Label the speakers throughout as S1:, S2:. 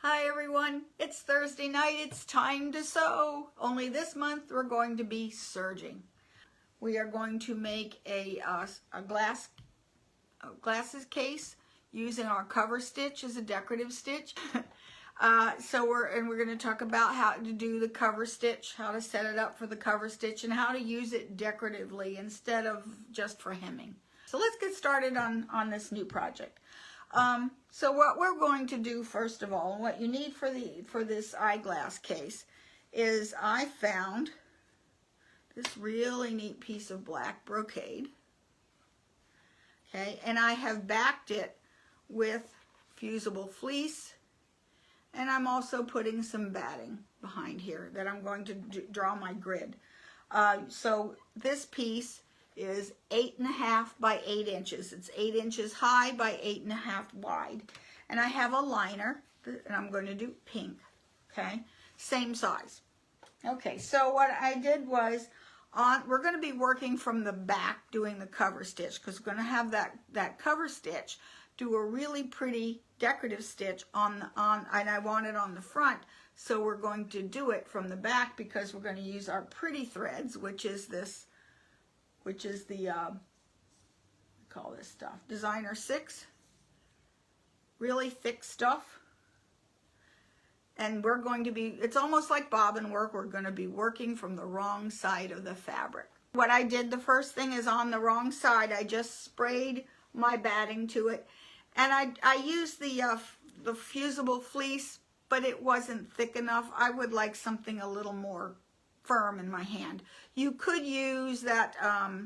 S1: Hi everyone, it's Thursday night, it's time to sew. Only this month we're going to be serging. We are going to make a glasses case using our cover stitch as a decorative stitch. We're going to talk about how to do the cover stitch, how to set it up for the cover stitch, and how to use it decoratively instead of just for hemming. So let's get started on this new project. So what we're going to do first of all, and what you need for this eyeglass case, is I found this really neat piece of black brocade. Okay, and I have backed it with fusible fleece, and I'm also putting some batting behind here that I'm going to draw my grid. So this piece is 8.5 by 8 inches. It's 8 inches high by 8.5 wide. And I have a liner, and I'm going to do pink, okay? Same size. Okay, so what I did was, we're going to be working from the back doing the cover stitch, because we're going to have that cover stitch do a really pretty decorative stitch and I want it on the front, so we're going to do it from the back because we're going to use our pretty threads, which is the call this stuff Designer 6, really thick stuff. And we're going to be, it's almost like bobbin work, we're going to be working from the wrong side of the fabric. What I did, the first thing is on the wrong side, I just sprayed my batting to it, and I used the fusible fleece, but it wasn't thick enough. I would like something a little more firm in my hand. You could use that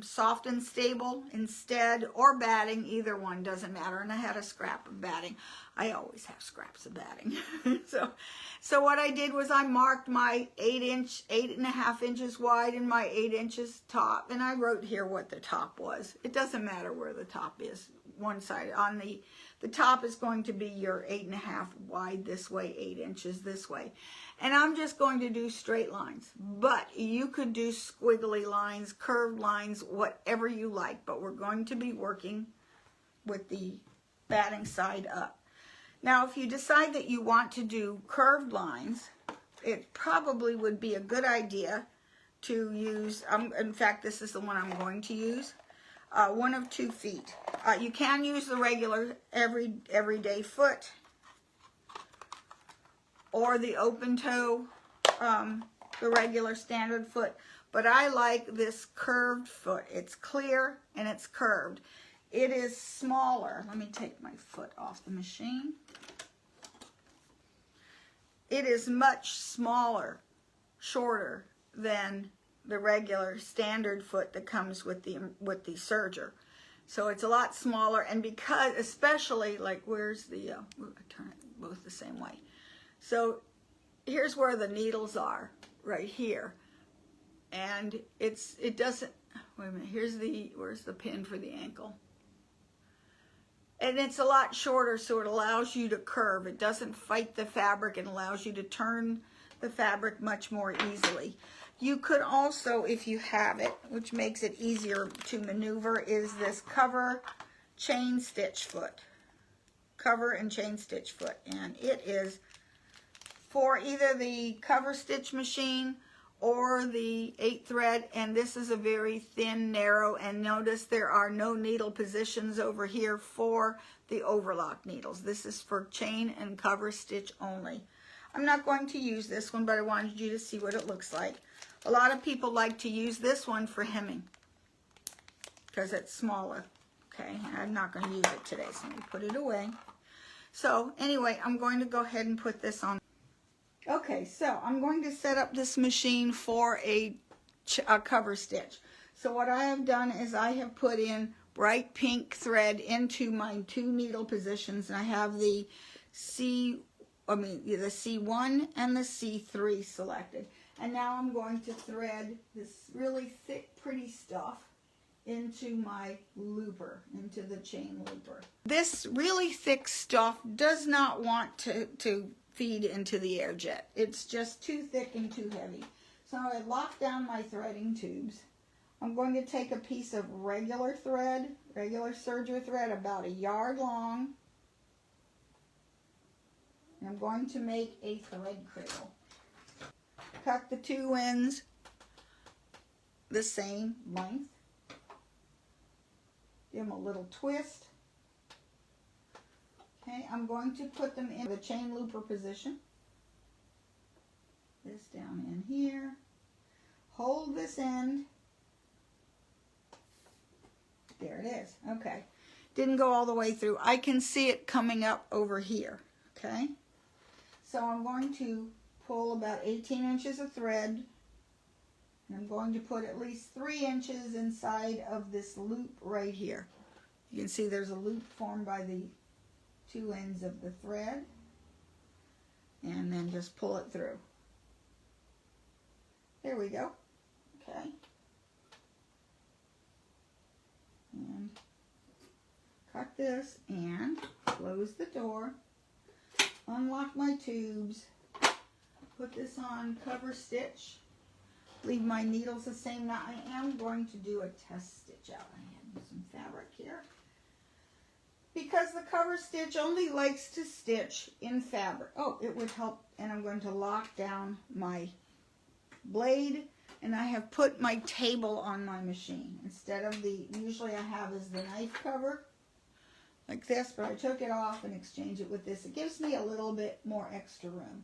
S1: soft and stable instead, or batting, either one, doesn't matter. And I had a scrap of batting. I always have scraps of batting. so what I did was I marked my 8.5 inches wide and my 8 inches top, and I wrote here what the top was. It doesn't matter where the top is. One side on the top is going to be your 8.5 wide this way, 8 inches this way. And I'm just going to do straight lines, but you could do squiggly lines, curved lines, whatever you like, but we're going to be working with the batting side up. Now, if you decide that you want to do curved lines, it probably would be a good idea to use, in fact, this is the one I'm going to use, one of 2 feet. You can use the regular everyday foot, or the open toe, the regular standard foot, but I like this curved foot. It's clear and it's curved. It is smaller. Let me take my foot off the machine. It is much smaller, shorter than the regular standard foot that comes with the serger. So it's a lot smaller, and because, especially, like, where's the, I turn it both the same way. So here's where the needles are, right here. And it doesn't, wait a minute, where's the pin for the ankle? And it's a lot shorter, so it allows you to curve. It doesn't fight the fabric and allows you to turn the fabric much more easily. You could also, if you have it, which makes it easier to maneuver, is this cover chain stitch foot. Cover and chain stitch foot. And it is for either the cover stitch machine or the 8 thread, and this is a very thin, narrow, and notice there are no needle positions over here for the overlock needles. This is for chain and cover stitch only. I'm not going to use this one, but I wanted you to see what it looks like. A lot of people like to use this one for hemming because it's smaller. Okay, I'm not going to use it today, so let me put it away. So anyway, I'm going to go ahead and put this on. Okay, so I'm going to set up this machine for a cover stitch. So what I have done is I have put in bright pink thread into my 2 needle positions, and I have the C1 and the C3 selected. And now I'm going to thread this really thick, pretty stuff into my looper, into the chain looper. This really thick stuff does not want to feed into the air jet. It's just too thick and too heavy. So I lock down my threading tubes. I'm going to take a piece of regular thread, regular serger thread, about 1 yard long, And I'm going to make a thread cradle. Cut the two ends the same length. Give them a little twist. Okay, I'm going to put them in the chain looper position. This down in here. Hold this end. There it is. Okay. Didn't go all the way through. I can see it coming up over here. Okay. So I'm going to pull about 18 inches of thread. And I'm going to put at least 3 inches inside of this loop right here. You can see there's a loop formed by the two ends of the thread. And then just pull it through. There we go. Okay. And cut this and close the door. Unlock my tubes. Put this on Coverstitch. Leave my needles the same. Now I am going to do a test stitch out. I have some fabric here. Because the Coverstitch only likes to stitch in fabric. Oh, it would help. And I'm going to lock down my blade. And I have put my table on my machine. Instead of the, usually I have is the knife cover. Like this, but I took it off and exchanged it with this. It gives me a little bit more extra room.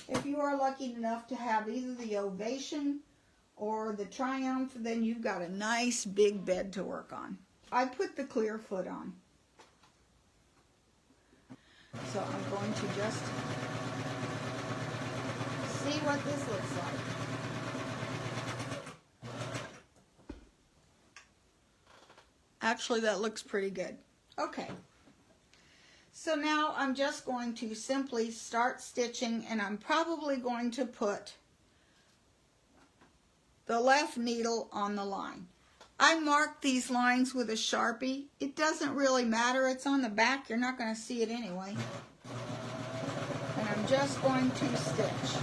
S1: If you are lucky enough to have either the Ovation or the Triumph, then you've got a nice big bed to work on. I put the clear foot on. So I'm going to just see what this looks like. Actually, that looks pretty good. Okay. So now I'm just going to simply start stitching, and I'm probably going to put the left needle on the line. I marked these lines with a Sharpie. It doesn't really matter. It's on the back. You're not going to see it anyway. And I'm just going to stitch.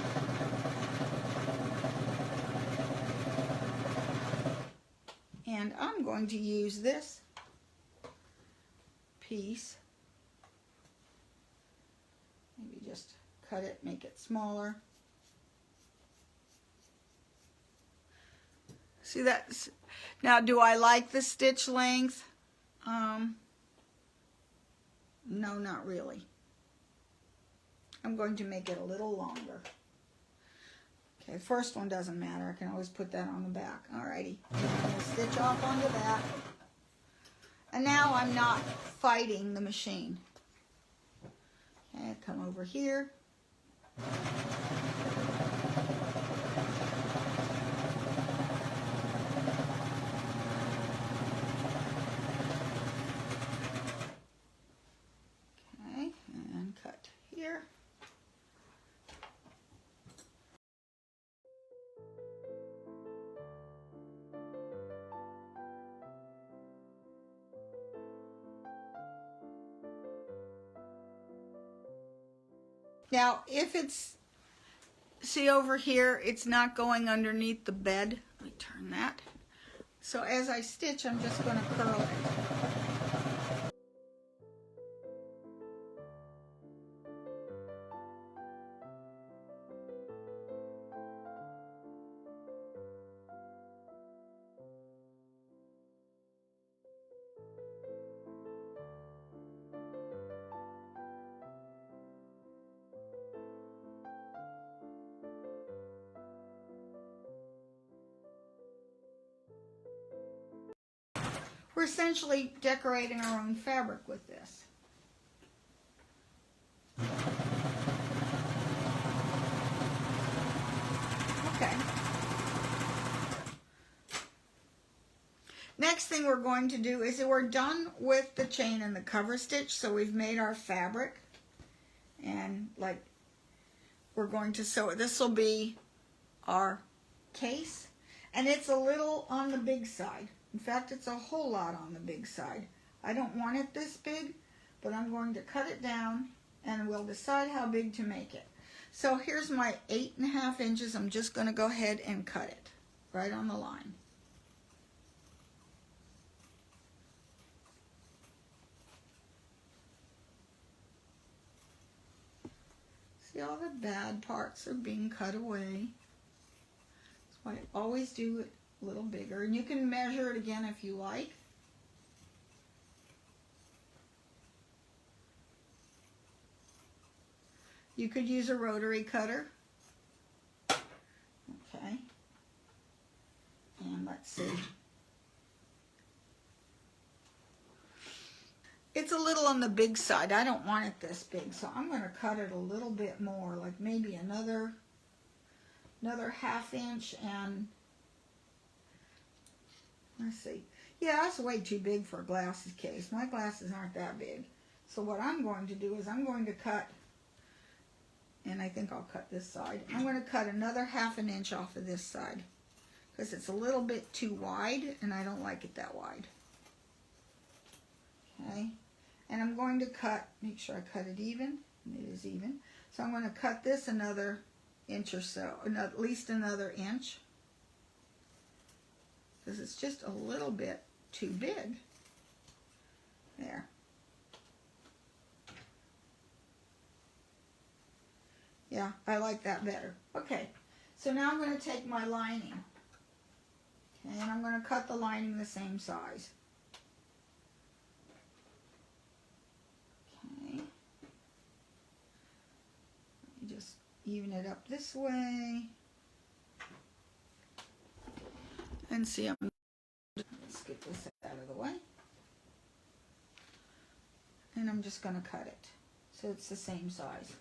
S1: And I'm going to use this piece. Maybe just cut it, make it smaller. See that's, now do I like the stitch length? No, not really. I'm going to make it a little longer. Okay, first one doesn't matter. I can always put that on the back. Alrighty, I'm going to stitch off onto that. And now I'm not fighting the machine. Okay, come over here. Okay, and cut here. Now, if it's, see over here, it's not going underneath the bed. Let me turn that. So as I stitch, I'm just going to curl it. We're essentially decorating our own fabric with this. Okay. Next thing we're going to do is that we're done with the chain and the cover stitch, so we've made our fabric. And like we're going to sew it. This will be our case, and it's a little on the big side. In fact, it's a whole lot on the big side. I don't want it this big, but I'm going to cut it down and we'll decide how big to make it. So here's my 8.5 inches. I'm just going to go ahead and cut it right on the line. See, all the bad parts are being cut away. That's why I always do it a little bigger. And you can measure it again if you like. You could use a rotary cutter. Okay. And let's see. It's a little on the big side. I don't want it this big, so I'm going to cut it a little bit more, like maybe another 1/2 inch. And let's see. Yeah, that's way too big for a glasses case. My glasses aren't that big. So what I'm going to do is I'm going to cut, and I think I'll cut this side. I'm going to cut another 1/2 inch off of this side because it's a little bit too wide, and I don't like it that wide. Okay, and I'm going to cut, make sure I cut it even, and it is even. So I'm going to cut this another inch or so, at least another inch, because it's just a little bit too big. There. Yeah, I like that better. Okay, so now I'm going to take my lining, okay, and I'm going to cut the lining the same size. Okay, just even it up this way, and see, let's get this out of the way, and I'm just going to cut it so it's the same size.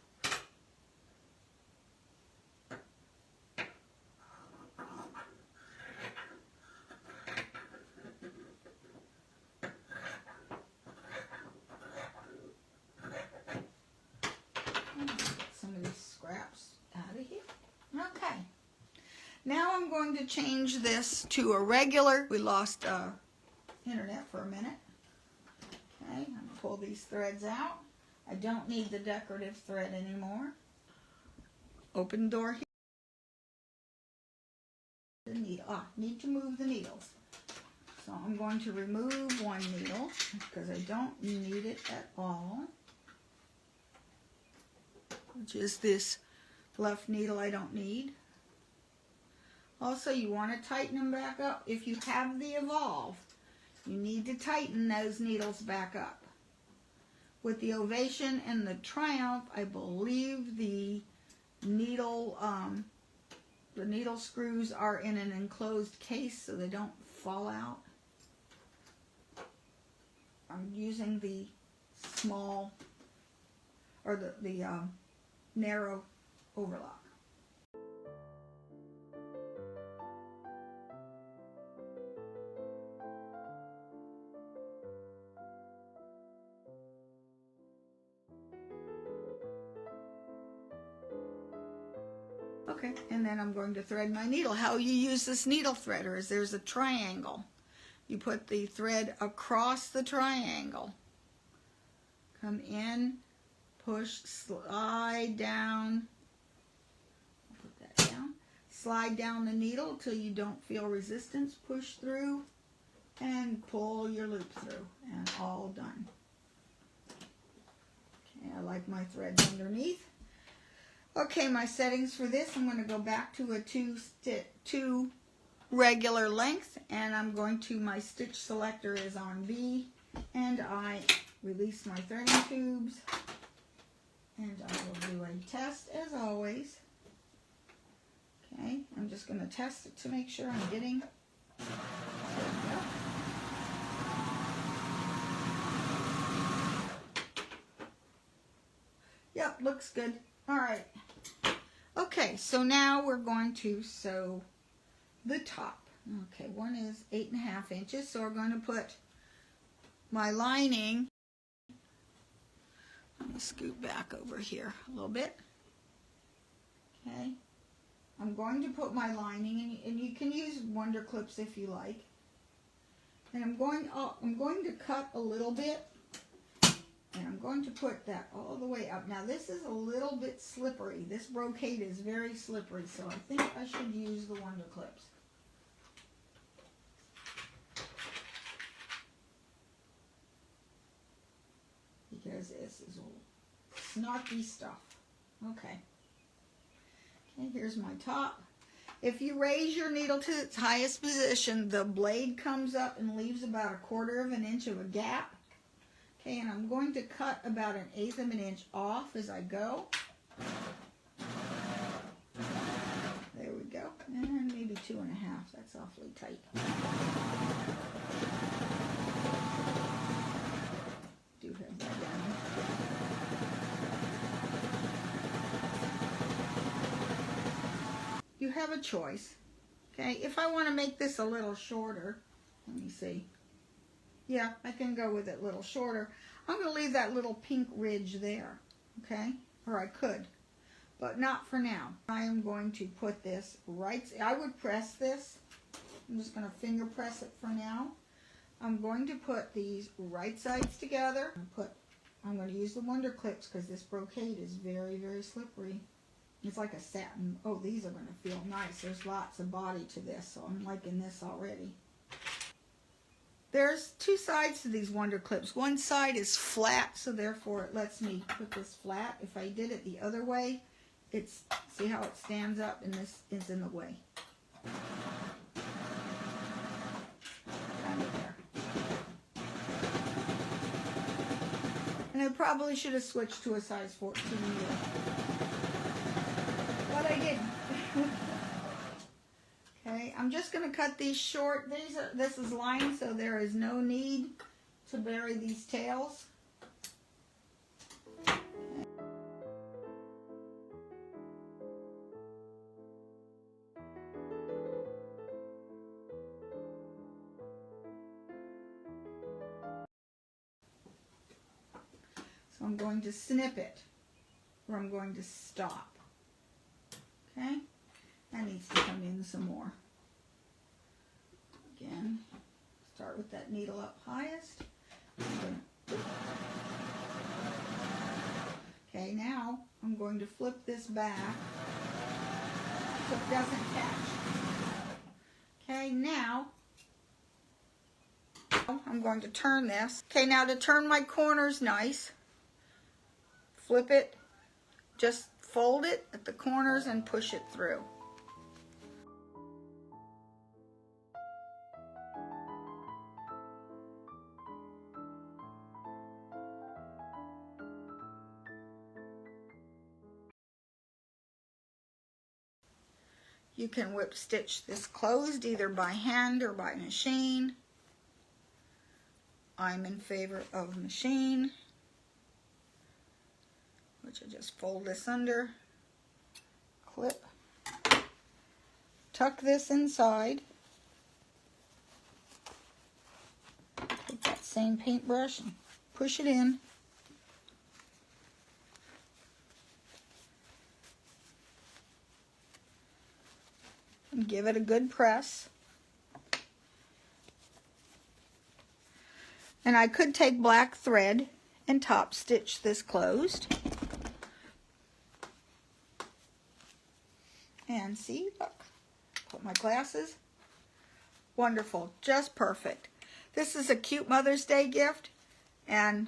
S1: Okay, now I'm going to change this to a regular. We lost internet for a minute. Okay, I'm going to pull these threads out. I don't need the decorative thread anymore. Open door here. The needle. Need to move the needles. So I'm going to remove one needle because I don't need it at all, which is this left needle I don't need. Also, you want to tighten them back up. If you have the Evolve, you need to tighten those needles back up. With the Ovation and the Triumph, I believe the needle screws are in an enclosed case so they don't fall out. I'm using the small, or the narrow overlock. Okay, and then I'm going to thread my needle. How you use this needle threader is there's a triangle. You put the thread across the triangle. Come in, push, slide down. Put that down. Slide down the needle till you don't feel resistance. Push through and pull your loop through, and all done. Okay, I like my threads underneath. Okay, my settings for this, I'm going to go back to a two regular length, and I'm going to, my stitch selector is on B, and I release my threading tubes, and I will do a test as always. Okay, I'm just going to test it to make sure I'm getting, there we go. Yep, looks good. All right. Okay, so now we're going to sew the top. Okay, one is 8.5 inches, so we're going to put my lining. Let me scoot back over here a little bit. Okay, I'm going to put my lining, and you can use Wonder Clips if you like. And I'm going to cut a little bit. And I'm going to put that all the way up. Now this is a little bit slippery. This brocade is very slippery, so I think I should use the Wonder Clips. Because this is all snarky stuff. Okay. Okay, here's my top. If you raise your needle to its highest position, the blade comes up and leaves about 1/4 of an inch of a gap. Okay, and I'm going to cut about 1/8 of an inch off as I go. There we go. And maybe 2.5. That's awfully tight. Do have that down. You have a choice. Okay, if I want to make this a little shorter, let me see. Yeah, I can go with it a little shorter. I'm going to leave that little pink ridge there, okay? Or I could, but not for now. I am going to put this right, I would press this. I'm just going to finger press it for now. I'm going to put these right sides together. I'm going to use the Wonder Clips because this brocade is very, very slippery. It's like a satin. Oh, these are going to feel nice. There's lots of body to this, so I'm liking this already. There's 2 sides to these Wonder Clips. One side is flat, so therefore it lets me put this flat. If I did it the other way, see how it stands up and this is in the way. Kind of there. And I probably should have switched to a size 14 needle. But I didn't. Okay, I'm just going to cut these short. This is lined, so there is no need to bury these tails. So I'm going to snip it, or I'm going to stop. Okay, that needs to come in some more. Again, start with that needle up highest. Okay, now I'm going to flip this back so it doesn't catch. Okay, now I'm going to turn this. Okay, now to turn my corners nice, flip it, just fold it at the corners and push it through. You can whip stitch this closed either by hand or by machine. I'm in favor of machine, which I just fold this under, clip, tuck this inside, take that same paintbrush and push it in. And give it a good press. And I could take black thread and top stitch this closed. And see, look, put my glasses. Wonderful, just perfect. This is a cute Mother's Day gift, and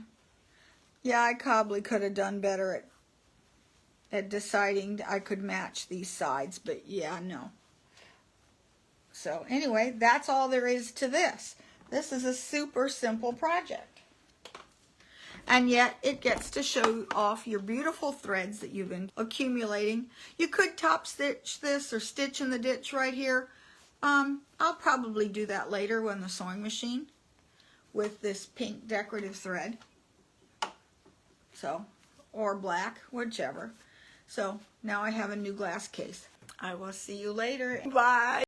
S1: yeah, I probably could have done better at deciding I could match these sides, but yeah, no. So anyway, that's all there is to this. This is a super simple project. And yet it gets to show off your beautiful threads that you've been accumulating. You could top stitch this or stitch in the ditch right here. I'll probably do that later on the sewing machine with this pink decorative thread. So, or black, whichever. So now I have a new glass case. I will see you later. Bye.